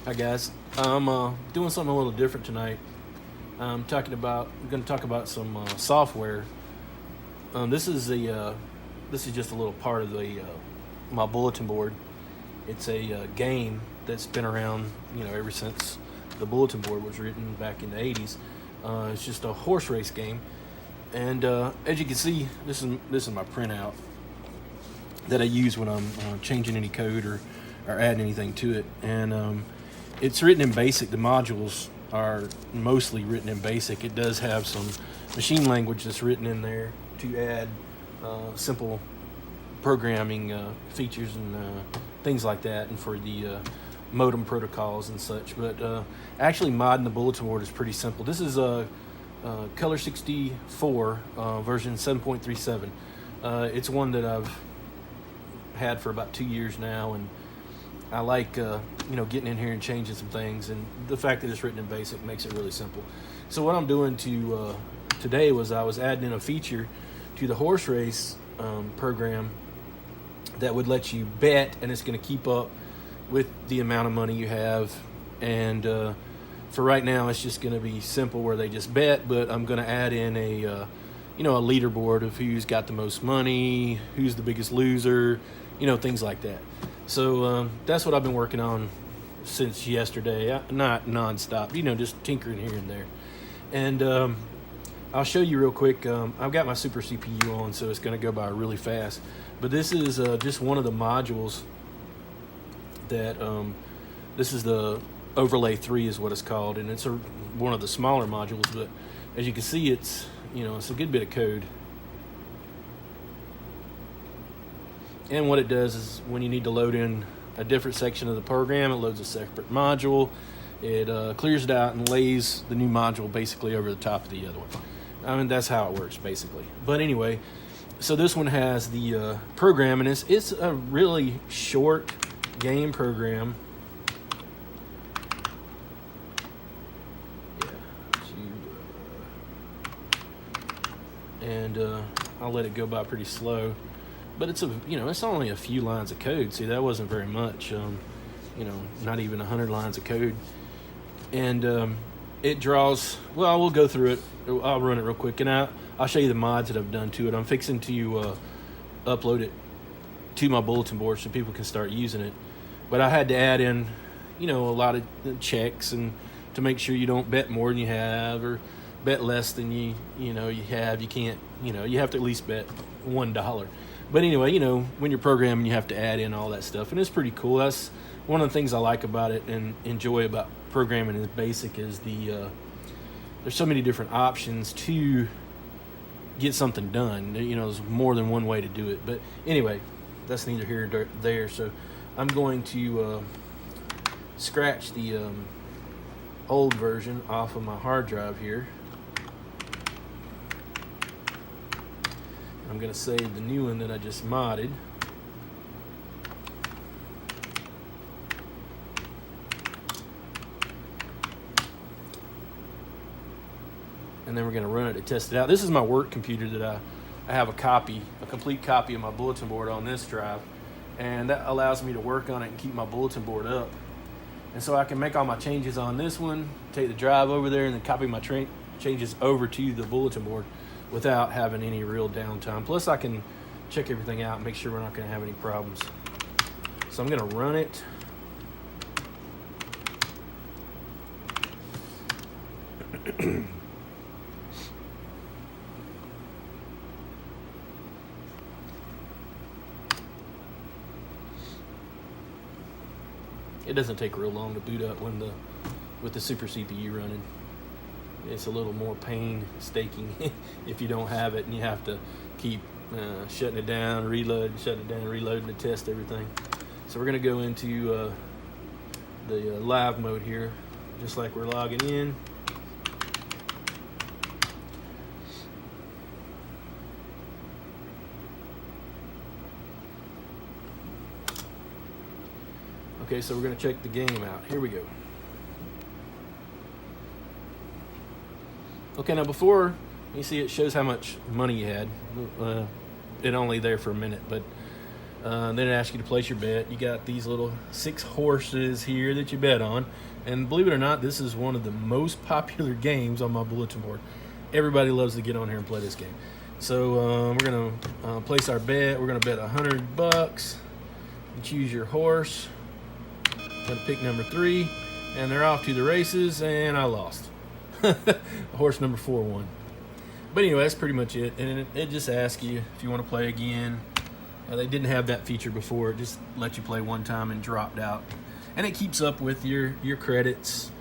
Hi guys, I'm doing something a little different tonight. I'm going to talk about some software. This is just a little part of the my bulletin board. It's a game that's been around, ever since the bulletin board was written back in the '80s. It's just a horse race game, and as you can see, this is my printout that I use when I'm changing any code or adding anything to it, and it's written in BASIC. The modules are mostly written in BASIC. It does have some machine language that's written in there to add simple programming features and things like that, and for the modem protocols and such. But actually modding the bulletin board is pretty simple. This is a Color 64 version 7.37. It's one that I've had for about 2 years now, and I like getting in here and changing some things, and the fact that it's written in BASIC makes it really simple. So what I'm doing today was I was adding in a feature to the horse race program that would let you bet, and it's going to keep up with the amount of money you have. And for right now, it's just going to be simple where they just bet, but I'm going to add in a leaderboard of who's got the most money, who's the biggest loser, things like that. So that's what I've been working on since yesterday. Not nonstop, just tinkering here and there. And I'll show you real quick. I've got my super CPU on, so it's going to go by really fast. But this is just one of the modules that this is the overlay 3 is what it's called, and it's one of the smaller modules. But as you can see, it's it's a good bit of code. And what it does is when you need to load in a different section of the program, it loads a separate module. It clears it out and lays the new module basically over the top of the other one. I mean, that's how it works basically. But anyway, so this one has the program, and it's a really short game program. And I'll let it go by pretty slow. But it's it's only a few lines of code. See, that wasn't very much. Not even 100 lines of code. And it draws. Well, we'll go through it. I'll run it real quick, and I'll show you the mods that I've done to it. I'm fixing to upload it to my bulletin board so people can start using it. But I had to add in, a lot of checks and to make sure you don't bet more than you have or bet less than you have. You can't. You have to at least bet $1. But anyway, when you're programming, you have to add in all that stuff, and it's pretty cool. That's one of the things I like about it and enjoy about programming in BASIC is there's so many different options to get something done. There's more than one way to do it. But anyway, that's neither here nor there. So I'm going to scratch the old version off of my hard drive here. I'm going to save the new one that I just modded. And then we're going to run it to test it out. This is my work computer that I have a complete copy of my bulletin board on this drive. And that allows me to work on it and keep my bulletin board up. And so I can make all my changes on this one, take the drive over there, and then copy my changes over to the bulletin board without having any real downtime. Plus, I can check everything out and make sure we're not going to have any problems. So I'm going to run it. It doesn't take real long to boot up with the super CPU running. It's a little more painstaking if you don't have it and you have to keep shutting it down, reloading to test everything. So we're going to go into the live mode here, just like we're logging in. Okay, so we're going to check the game out. Here we go. Okay, now before, you see it shows how much money you had. It only there for a minute, but Then it asks you to place your bet. You got these little 6 horses here that you bet on. And believe it or not, this is one of the most popular games on my bulletin board. Everybody loves to get on here and play this game. So we're going to place our bet. We're going to bet $100. You choose your horse. I'm going to pick number 3. And they're off to the races, and I lost. Horse number 4 won. But anyway, that's pretty much it. And it just asks you if you want to play again. They didn't have that feature before. It just let you play one time and dropped out. And it keeps up with your credits.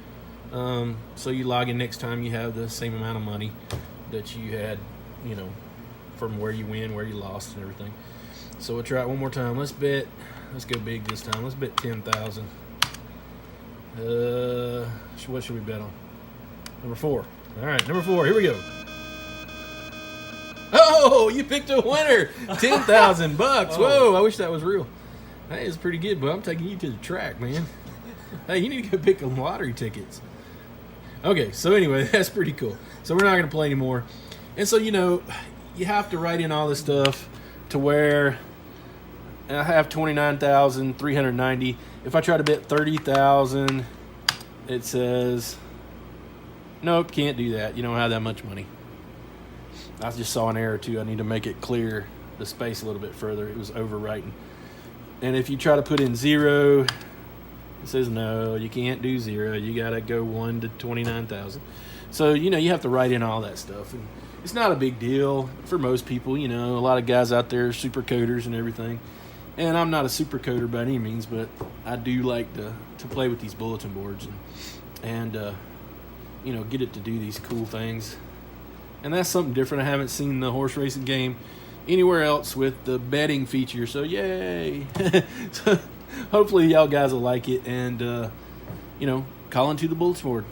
So you log in next time, you have the same amount of money that you had, you know, from where you win, where you lost, and everything. So we'll try it one more time. Let's go big this time. Let's bet 10,000. What should we bet on? Number 4. All right, number 4. Here we go. Oh, you picked a winner. $10,000. Whoa, I wish that was real. That is pretty good, but I'm taking you to the track, man. Hey, you need to go pick some lottery tickets. Okay, so anyway, that's pretty cool. So we're not going to play anymore. And so, you know, you have to write in all this stuff to where I have 29,390. If I try to bet 30,000, it says, nope, can't do that. You don't have that much money. I just saw an error too. I need to make it clear the space a little bit further. It was overwriting. And if you try to put in 0, it says no, you can't do 0. You got to go 1 to 29,000. So, you know, you have to write in all that stuff. And it's not a big deal for most people. You know, a lot of guys out there are super coders and everything. And I'm not a super coder by any means, but I do like to play with these bulletin boards and you know, get it to do these cool things. And that's something different. I haven't seen the horse racing game anywhere else with the betting feature. So yay! So hopefully y'all guys will like it and you know, call into the bulletin board.